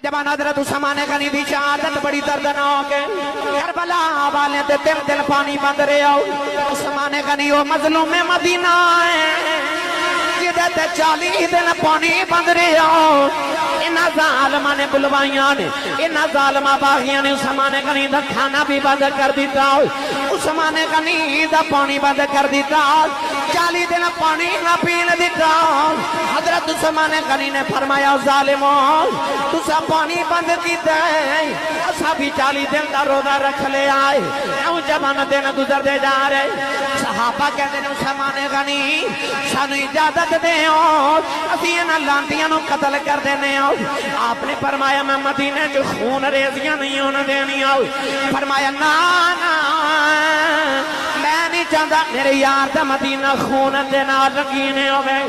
نوجوان حضرت عثمان غنی دی شہادت بڑی دردناک ہے، کربلا والے تے دل دل پانی بند رہے ہو۔ عثمان غنی وہ مظلوم مدینہ ہے جدے تے 40 دن پانی بند رہے ہو۔ انہاں ظالماں نے بلوائیاں نے، انہاں ظالماں باغیاں نے عثمان غنی دا کھانا بھی بند کر دیتا، عثمان غنی دا پانی بند کر دیتا، 40 دن پانی نہ پین دیتا۔ حضرت عثمان غنی نے فرمایا ظالموں تسا پانی بند کیتا ہے، اسا بھی 40 دن دا روزہ رکھ لے آئے، اون جوان دن گزر دے جا رہے۔ صحابہ کہتے ہیں عثمان غنی سانو اجازت دیو اسی انہاں لانتیاں نو قتل کر دینے ہو۔ آپ نے فرمایا میں مدینے جو خون ریزیاں نہیں ہونے دینی ہو۔ فرمایا نا نا میں نہیں چاہتا میرے یار دا مدینہ خون دینا رنگینے ہوئے۔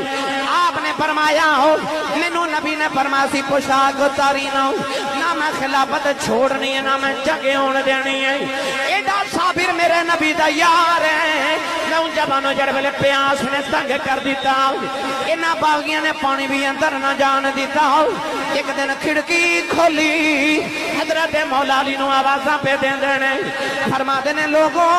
آپ نے فرمایا ہو منو نبی نے فرمایا سی پوشاک اتاری نہ ہو، نہ میں خلافت چھوڑنی ہے نہ میں جگہ ہونے دینی ہے۔ ایڈا صابر میرے نبی دا یار ہے، میں ان جبانوں جڑ بلے پیاس نے تنگ کر دیتا ہوں، انہاں باغیاں نے پانی بھی اندر نہ جان دیتا ہوں۔ ایک دن کھڑکی کھولی، حضرت مولا علی نو آوازاں پہ دیں دینے، فرما دینے لوگوں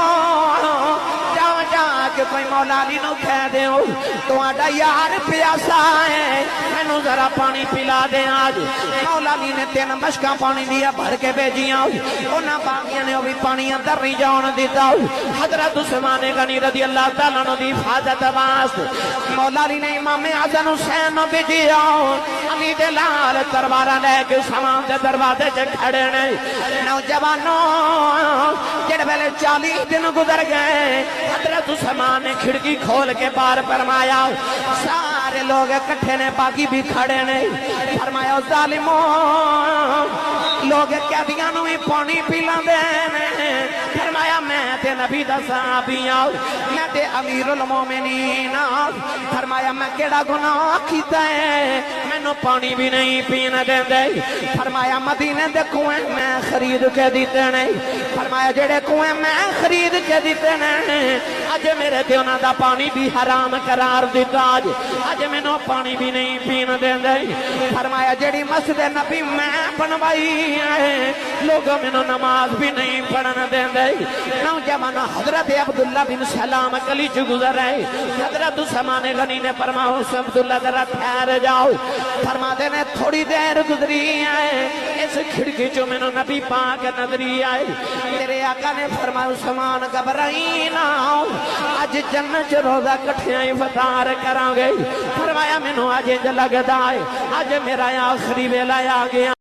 جاؤ جا کہ کوئی مولا علی نو کہہ دے ہو تو آڈا یار پیاسا ہے میں نو ذرا پانی پلا دیں آج۔ مولا علی نے 3 مشکاں پانی دیا بھر کے بھیجیاں، انہاں باغیاں نے بھی پانی اندر نہیں جان دیتا۔ حضرت عثمان غنی رضی اللہ تعالیٰ عنہ دی حفاظت واسطے مولا علی نے امام حسن حسین نو بھیجیا، علی دے لال تلواراں لے کے سامان دے دروازے چ کھڑے نے۔ نوجوانوں جڑ ویلے 40 دن گزر گئے، حضرت عثمان نے کھڑکی کھول کے باہر فرمایا، سارے لوگ اکٹھے نے باقی بھی کھڑے نے۔ فرمایا ظالموں لوگ قیدیاں نو ہی پانی پلاندے نے۔ فرمایا میں تے نبی دا صحابی ہوں، میں تے امیر المومنین ہوں۔ فرمایا میں کیڑا گناہ کیتا ہے مینوں پانی بھی نہیں پین دیندے۔ فرمایا مدینے دے کنویں میں خرید کے دیتے نے۔ فرمایا جڑے کنویں میں خرید کے دیتے نے اج میرے تے انہاں دا پانی بھی حرام قرار دیتا، اج مینوں پانی بھی نہیں پین دیندے۔ فرمایا جڑی مسجد نبی میں بنوائی ہے لوگ مینوں نماز بھی نہیں پڑھن دیندے۔ نوجوان حضرت عبداللہ بن سلام گلی چ گزر رہے، حضرت عثمان غنی نے فرمایا عبداللہ ذرا ٹھہر جاؤ۔ فرماتے نے تھوڑی دیر گزری ہے اس کھڑکی چو مینوں نبی پاک نظری آئے، تیرے آقا نے فرمایا عثمان گھبرائی نہ اج جنت روزہ کٹھیاں افطار کران گے۔ فرمایا مینوں اج لگدا ہے اج میرا آخری ویلا آ گیا۔